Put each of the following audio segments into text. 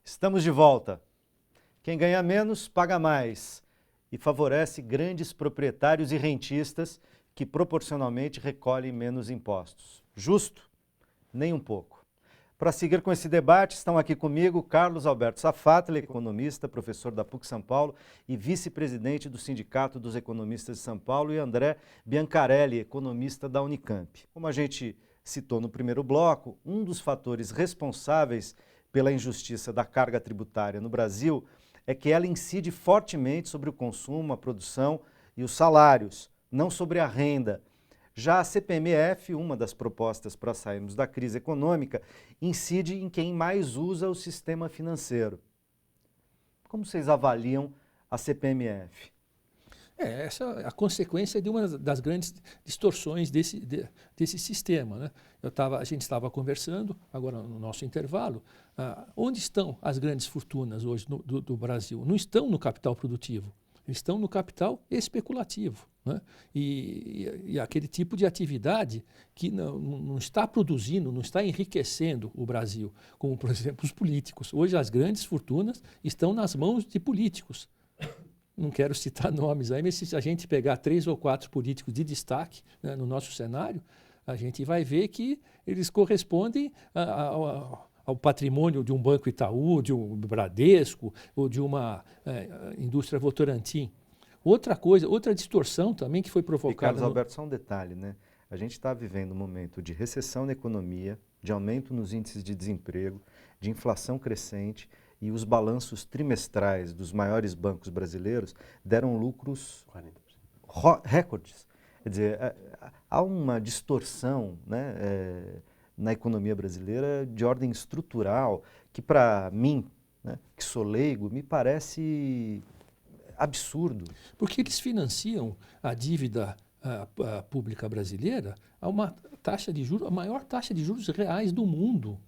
Estamos de volta. Quem ganha menos, paga mais e favorece grandes proprietários e rentistas que proporcionalmente recolhem menos impostos. Justo? Nem um pouco. Para seguir com esse debate, estão aqui comigo Carlos Alberto Safatli, economista, professor da PUC São Paulo e vice-presidente do Sindicato dos Economistas de São Paulo, e André Biancarelli, economista da Unicamp. Como a gente citou no primeiro bloco, um dos fatores responsáveis pela injustiça da carga tributária no Brasil é que ela incide fortemente sobre o consumo, a produção e os salários, não sobre a renda. Já a CPMF, uma das propostas para sairmos da crise econômica, incide em quem mais usa o sistema financeiro. Como vocês avaliam a CPMF? Essa é a consequência de uma das grandes distorções desse sistema, né? A gente estava conversando, agora no nosso intervalo, onde estão as grandes fortunas hoje do Brasil? Não estão no capital produtivo, estão no capital especulativo, né? E aquele tipo de atividade que não está produzindo, não está enriquecendo o Brasil, como, por exemplo, os políticos. Hoje as grandes fortunas estão nas mãos de políticos. Não quero citar nomes aí, mas se a gente pegar 3 ou 4 políticos de destaque, né, no nosso cenário, a gente vai ver que eles correspondem ao patrimônio de um Banco Itaú, de um Bradesco ou de uma indústria Votorantim. Outra coisa, outra distorção também que foi provocada... E Carlos Alberto, só um detalhe, né? A gente está vivendo um momento de recessão na economia, de aumento nos índices de desemprego, de inflação crescente, e os balanços trimestrais dos maiores bancos brasileiros deram lucros recordes. Quer dizer, há uma distorção, né, na economia brasileira de ordem estrutural que, para mim, né, que sou leigo, me parece absurdo. Porque eles financiam a dívida pública brasileira a uma taxa de juros, a maior taxa de juros reais do mundo.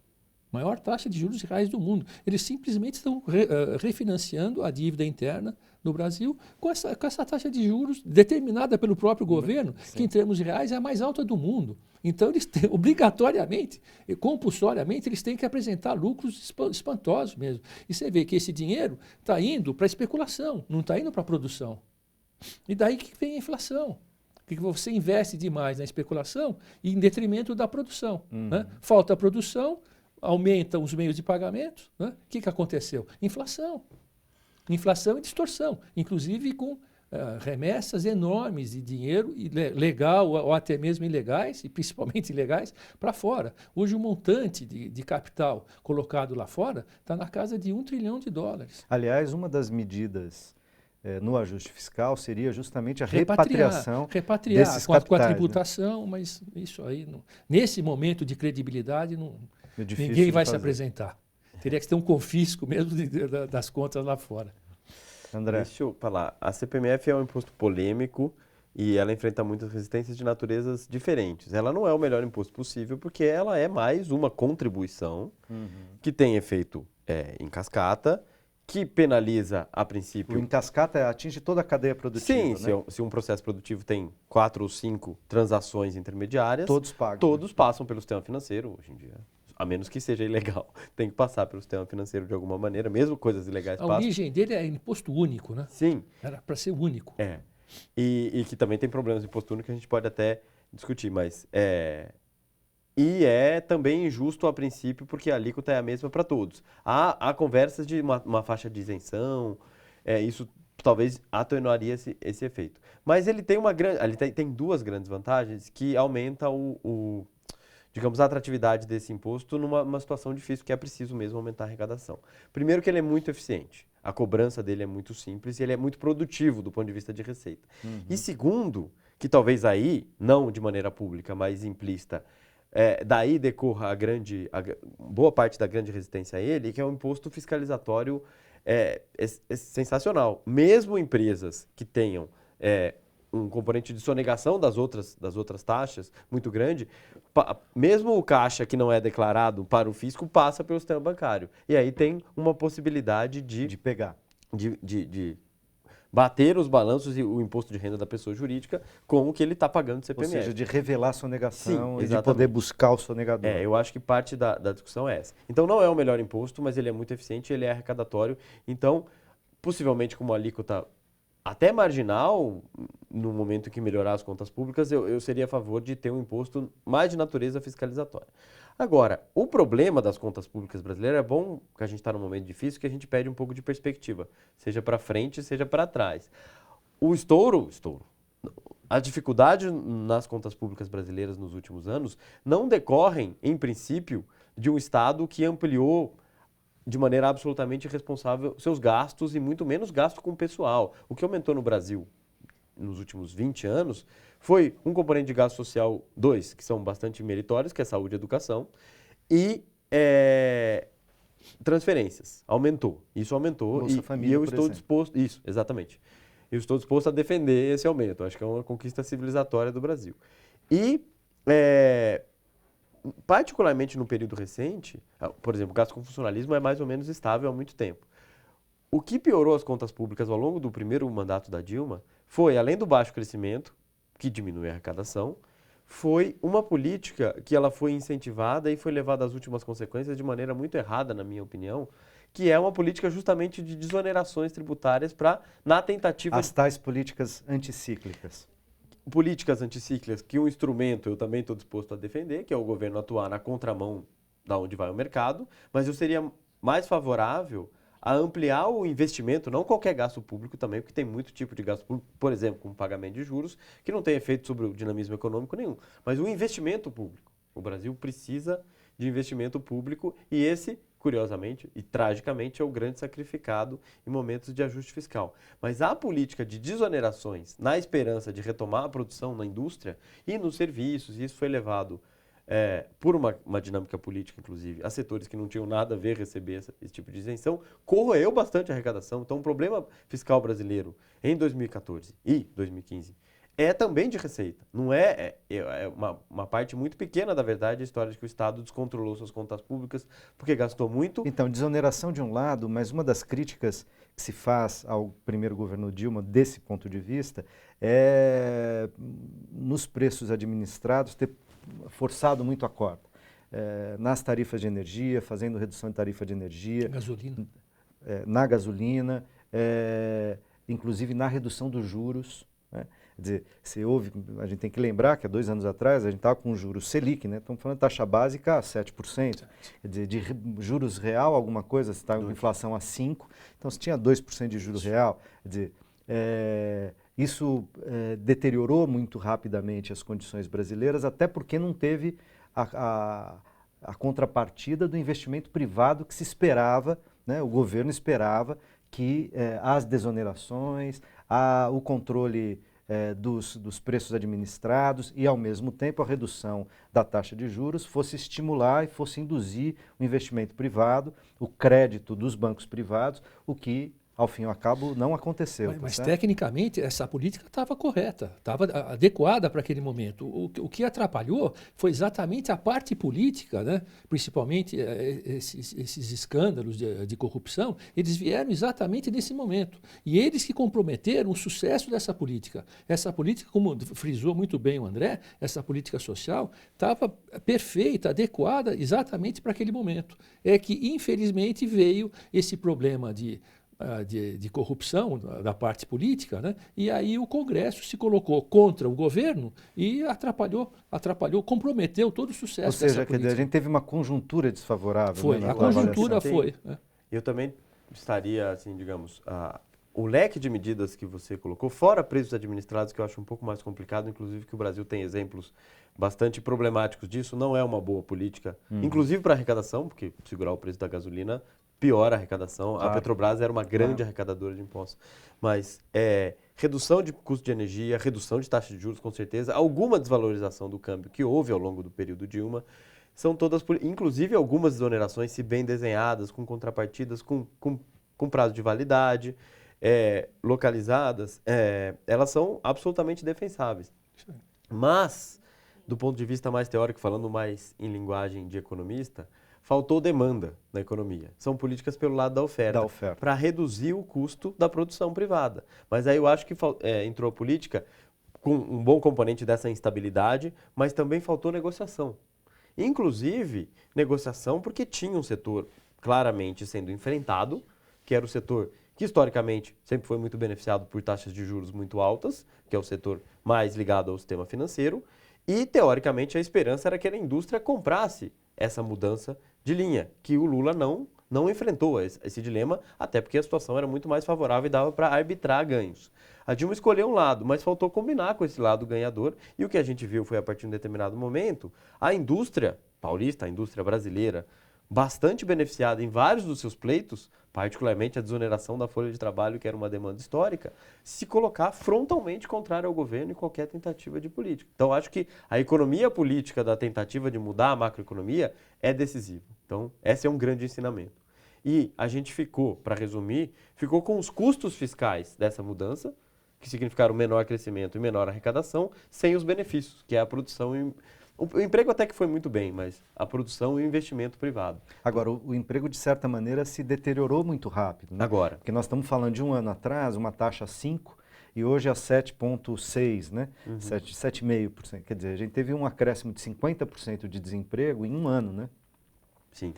Maior taxa de juros reais do mundo. Eles simplesmente estão refinanciando a dívida interna no Brasil com essa taxa de juros determinada pelo próprio governo, sim, que em termos reais é a mais alta do mundo. Então, eles têm, obrigatoriamente, compulsoriamente, eles têm que apresentar lucros espantosos mesmo. E você vê que esse dinheiro está indo para a especulação, não está indo para a produção. E daí que vem a inflação. Que você investe demais na especulação e em detrimento da produção. Né? Falta a produção, aumentam os meios de pagamento, né? O que aconteceu? Inflação. Inflação e distorção, inclusive com remessas enormes de dinheiro legal ou até mesmo ilegais, e principalmente ilegais, para fora. Hoje o montante de capital colocado lá fora está na casa de $1 trilhão. Aliás, uma das medidas no ajuste fiscal seria justamente a repatriação desses capitais, com a tributação, né? Mas isso aí, nesse momento de credibilidade, ninguém vai se apresentar. Teria que ter um confisco mesmo das contas lá fora. André. Deixa eu falar. A CPMF é um imposto polêmico e ela enfrenta muitas resistências de naturezas diferentes. Ela não é o melhor imposto possível porque ela é mais uma contribuição que tem efeito em cascata, que penaliza a princípio... O em cascata atinge toda a cadeia produtiva, sim, né? Se um processo produtivo tem 4 ou 5 transações intermediárias... Todos pagam. Todos passam pelo sistema financeiro, hoje em dia. A menos que seja ilegal. Tem que passar pelo sistema financeiro de alguma maneira, mesmo coisas ilegais passam. A origem dele é imposto único, né? Sim. Era para ser único. E que também tem problemas de imposto único que a gente pode até discutir, mas... E é também injusto a princípio, porque a alíquota é a mesma para todos. Há conversas de uma faixa de isenção, isso talvez atenuaria esse efeito. Mas ele tem tem 2 grandes vantagens que aumentam digamos, a atratividade desse imposto numa situação difícil, que é preciso mesmo aumentar a arrecadação. Primeiro que ele é muito eficiente, a cobrança dele é muito simples e ele é muito produtivo do ponto de vista de receita. E segundo, que talvez aí, não de maneira pública, mas implícita, daí decorra boa parte da grande resistência a ele, que é um imposto fiscalizatório sensacional. Mesmo empresas que tenham um componente de sonegação das outras taxas muito grande, mesmo o caixa que não é declarado para o fisco passa pelo sistema bancário. E aí tem uma possibilidade de pegar. De bater os balanços e o imposto de renda da pessoa jurídica com o que ele está pagando de Ou CPMF. seja, de revelar a sonegação Sim, e de poder buscar o sonegador. Eu acho que parte da discussão é essa. Então, não é o melhor imposto, mas ele é muito eficiente, ele é arrecadatório. Então, possivelmente com uma alíquota até marginal, no momento em que melhorar as contas públicas, eu seria a favor de ter um imposto mais de natureza fiscalizatória. Agora, o problema das contas públicas brasileiras é bom que a gente está num momento difícil, que a gente pede um pouco de perspectiva, seja para frente, seja para trás. O estouro, a dificuldade nas contas públicas brasileiras nos últimos anos não decorrem, em princípio, de um Estado que ampliou de maneira absolutamente irresponsável seus gastos e muito menos gasto com o pessoal. O que aumentou no Brasil nos últimos 20 anos foi um componente de gasto social, dois, que são bastante meritórios, que é saúde e educação, e transferências. Aumentou. Isso aumentou. Bolsa Família, eu por estou exemplo. disposto... Isso, exatamente. Eu estou disposto a defender esse aumento. Acho que é uma conquista civilizatória do Brasil. E, particularmente no período recente, por exemplo, o gasto com funcionalismo é mais ou menos estável há muito tempo. O que piorou as contas públicas ao longo do primeiro mandato da Dilma foi, além do baixo crescimento, que diminui a arrecadação, foi uma política que ela foi incentivada e foi levada às últimas consequências de maneira muito errada, na minha opinião, que é uma política justamente de desonerações tributárias na tentativa... As tais políticas anticíclicas. Políticas anticíclicas, que um instrumento eu também estou disposto a defender, que é o governo atuar na contramão da onde vai o mercado, mas eu seria mais favorável a ampliar o investimento, não qualquer gasto público também, porque tem muito tipo de gasto público, por exemplo, como pagamento de juros, que não tem efeito sobre o dinamismo econômico nenhum. Mas o investimento público. O Brasil precisa de investimento público e esse, curiosamente e tragicamente, é o grande sacrificado em momentos de ajuste fiscal. Mas a política de desonerações, na esperança de retomar a produção na indústria e nos serviços, e isso foi levado por uma dinâmica política, inclusive, a setores que não tinham nada a ver receber esse tipo de isenção, corroeu bastante a arrecadação. Então, o problema fiscal brasileiro em 2014 e 2015 é também de receita. Não é uma parte muito pequena, da verdade, a história de que o Estado descontrolou suas contas públicas porque gastou muito. Então, desoneração de um lado, mas uma das críticas que se faz ao primeiro governo Dilma, desse ponto de vista, é nos preços administrados ter forçado muito a corda. Nas tarifas de energia, fazendo redução de tarifa de energia. Gasolina. Na gasolina, inclusive na redução dos juros. Né? Quer dizer, a gente tem que lembrar que há 2 anos atrás a gente estava com juros Selic, né? Estamos falando de taxa básica a 7%. Quer dizer, de juros real, alguma coisa, você está com inflação a 5%, então você tinha 2% de juros real. Quer dizer, isso deteriorou muito rapidamente as condições brasileiras, até porque não teve a contrapartida do investimento privado que se esperava, né? O governo esperava que as desonerações, o controle dos preços administrados e, ao mesmo tempo, a redução da taxa de juros fosse estimular e fosse induzir o investimento privado, o crédito dos bancos privados, o que, ao fim e ao cabo, não aconteceu. Mas tecnicamente, essa política estava correta, estava adequada para aquele momento. O que atrapalhou foi exatamente a parte política, né? Principalmente esses escândalos de corrupção, eles vieram exatamente nesse momento. E eles que comprometeram o sucesso dessa política. Essa política, como frisou muito bem o André, essa política social estava perfeita, adequada exatamente para aquele momento. É que, infelizmente, veio esse problema de corrupção da parte política, né? E aí o Congresso se colocou contra o governo e atrapalhou, comprometeu todo o sucesso dessa política. Ou seja, quer dizer, a gente teve uma conjuntura desfavorável. Foi, né, a conjuntura foi. Eu também estaria, assim, digamos, o leque de medidas que você colocou, fora preços administrados, que eu acho um pouco mais complicado, inclusive que o Brasil tem exemplos bastante problemáticos disso, não é uma boa política, inclusive para arrecadação, porque segurar o preço da gasolina piora a arrecadação. Claro. A Petrobras era uma grande arrecadadora de impostos. Mas redução de custo de energia, redução de taxa de juros, com certeza, alguma desvalorização do câmbio que houve ao longo do período Dilma, são todas, inclusive algumas desonerações, se bem desenhadas, com contrapartidas, com prazo de validade, localizadas, elas são absolutamente defensáveis. Mas, do ponto de vista mais teórico, falando mais em linguagem de economista, faltou demanda na economia. São políticas pelo lado da oferta. Para reduzir o custo da produção privada. Mas aí eu acho que entrou a política com um bom componente dessa instabilidade, mas também faltou negociação. Inclusive, negociação porque tinha um setor claramente sendo enfrentado, que era o setor que historicamente sempre foi muito beneficiado por taxas de juros muito altas, que é o setor mais ligado ao sistema financeiro, e teoricamente a esperança era que a indústria comprasse essa mudança de linha, que o Lula não enfrentou esse dilema, até porque a situação era muito mais favorável e dava para arbitrar ganhos. A Dilma escolheu um lado, mas faltou combinar com esse lado ganhador, e o que a gente viu foi, a partir de um determinado momento, a indústria paulista, a indústria brasileira, bastante beneficiada em vários dos seus pleitos, particularmente a desoneração da folha de trabalho, que era uma demanda histórica, se colocar frontalmente contrária ao governo e qualquer tentativa de política. Então, acho que a economia política da tentativa de mudar a macroeconomia é decisiva. Então, esse é um grande ensinamento. E a gente ficou, para resumir, ficou com os custos fiscais dessa mudança, que significaram menor crescimento e menor arrecadação, sem os benefícios, que é a produção e o emprego até que foi muito bem, mas a produção e o investimento privado. Agora, o emprego, de certa maneira, se deteriorou muito rápido, né? Agora. Porque nós estamos falando de um ano atrás, uma taxa 5, e hoje a 7,6, né? 7,5%. Quer dizer, a gente teve um acréscimo de 50% de desemprego em um ano, né? Sim.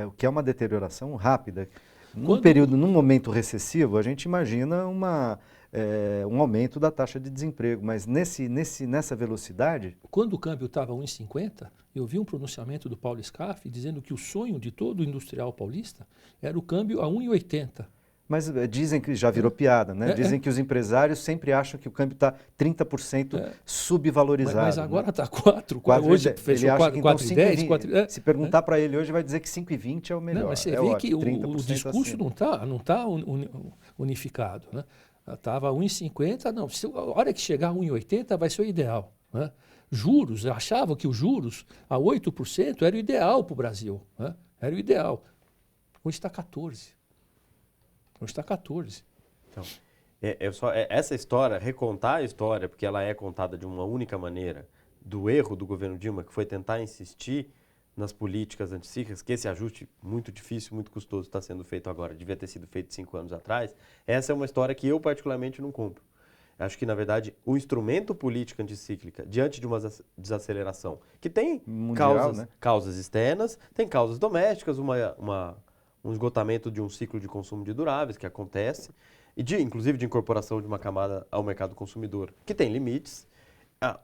O que é uma deterioração rápida. Num momento recessivo, a gente imagina um aumento da taxa de desemprego, mas nessa velocidade... Quando o câmbio estava a 1,50, eu vi um pronunciamento do Paulo Scaff dizendo que o sonho de todo industrial paulista era o câmbio a 1,80. Mas dizem que já virou piada, né? Dizem que os empresários sempre acham que o câmbio está 30% subvalorizado. Mas agora está 4, hoje fechou 4,10. 4,10. Se perguntar para ele hoje, vai dizer que 5,20 é o melhor. Não, mas você vê que o discurso não tá unificado, né? Estava 1,50, não, a hora que chegar a 1,80 vai ser o ideal, né? Juros, achavam que os juros a 8% era o ideal para o Brasil, né? Era o ideal. Hoje está 14%. Hoje está 14%. Então, essa história, recontar a história, porque ela é contada de uma única maneira, do erro do governo Dilma, que foi tentar insistir nas políticas anticíclicas, que esse ajuste muito difícil, muito custoso está sendo feito agora, devia ter sido feito 5 anos atrás, essa é uma história que eu particularmente não compro. Acho que, na verdade, o instrumento político anticíclica, diante de uma desaceleração, que tem mundial, causas externas, tem causas domésticas, um esgotamento de um ciclo de consumo de duráveis que acontece, e inclusive de incorporação de uma camada ao mercado consumidor, que tem limites.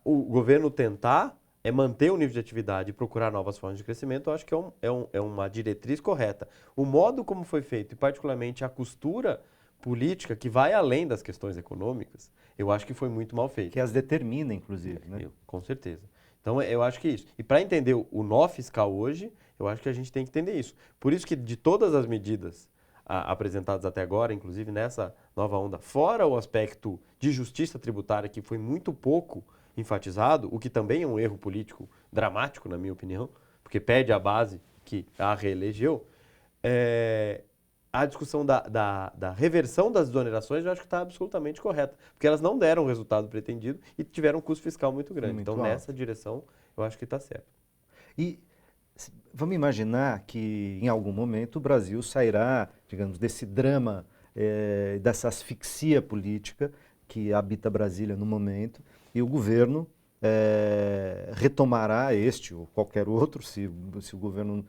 O governo tentar manter o nível de atividade e procurar novas formas de crescimento, eu acho que é uma diretriz correta. O modo como foi feito, e particularmente a costura política, que vai além das questões econômicas, eu acho que foi muito mal feito. Que as determina, inclusive, né? Com certeza. Então, eu acho que é isso. E para entender o nó fiscal hoje, eu acho que a gente tem que entender isso. Por isso que de todas as medidas apresentadas até agora, inclusive nessa nova onda, fora o aspecto de justiça tributária, que foi muito pouco enfatizado, o que também é um erro político dramático, na minha opinião, porque perde a base que a reelegeu, a discussão da reversão das desonerações eu acho que está absolutamente correta, porque elas não deram o resultado pretendido e tiveram um custo fiscal muito grande. Muito então, alto. Nessa direção, eu acho que está certo. E vamos imaginar que, em algum momento, o Brasil sairá, digamos, desse drama, dessa asfixia política que habita Brasília no momento, e o governo retomará este ou qualquer outro, se o governo...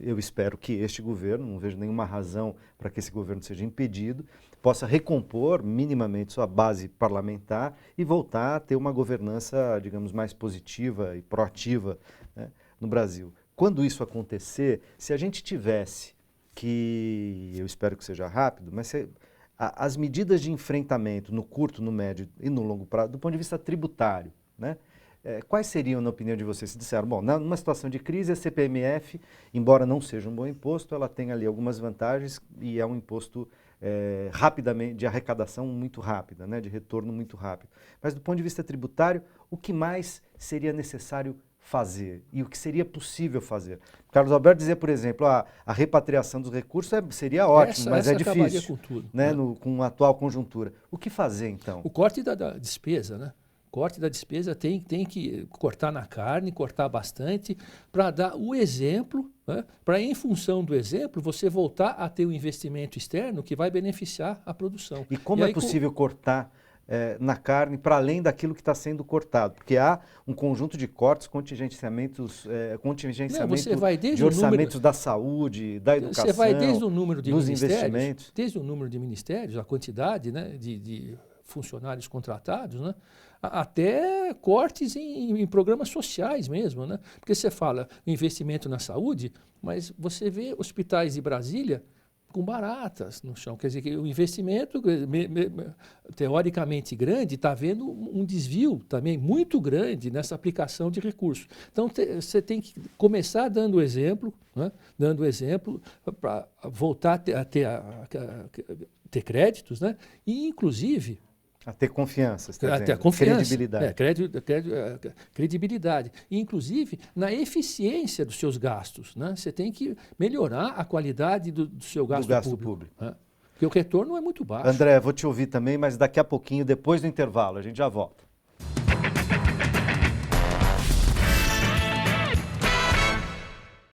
eu espero que este governo, não vejo nenhuma razão para que esse governo seja impedido, possa recompor minimamente sua base parlamentar e voltar a ter uma governança, digamos, mais positiva e proativa, né, no Brasil. Quando isso acontecer, se a gente tivesse que, eu espero que seja rápido, mas as medidas de enfrentamento no curto, no médio e no longo prazo, do ponto de vista tributário, né? Quais seriam, na opinião de vocês? Se disseram, bom, numa situação de crise, a CPMF, embora não seja um bom imposto, ela tem ali algumas vantagens e é um imposto rapidamente, de arrecadação muito rápida, né, de retorno muito rápido. Mas do ponto de vista tributário, o que mais seria necessário fazer e o que seria possível fazer? Carlos Alberto dizia, por exemplo, a repatriação dos recursos seria ótimo, mas é difícil, com tudo, né, com a atual conjuntura. O que fazer, então? O corte da despesa, né? Corte da despesa tem que cortar na carne, cortar bastante, para dar o exemplo, né? Para, em função do exemplo, você voltar a ter um investimento externo que vai beneficiar a produção. E como é possível cortar na carne para além daquilo que está sendo cortado? Porque há um conjunto de cortes, contingenciamentos de orçamentos da saúde, da educação, você vai desde o número de dos ministérios, investimentos. desde o número de ministérios, a quantidade, né, de funcionários contratados, né, até cortes em programas sociais mesmo, né? Porque você fala investimento na saúde, mas você vê hospitais de Brasília com baratas no chão. Quer dizer, que o investimento, teoricamente grande, está havendo um desvio também muito grande nessa aplicação de recursos. Então, você tem que começar dando exemplo, né? Dando exemplo para voltar a ter créditos, né? E, inclusive... A ter confiança, você está Até a dizendo. confiança, Credibilidade. credibilidade. E, inclusive, na eficiência dos seus gastos. Né? Você tem que melhorar a qualidade do seu gasto público. Né? Porque o retorno é muito baixo. André, vou te ouvir também, mas daqui a pouquinho, depois do intervalo, a gente já volta.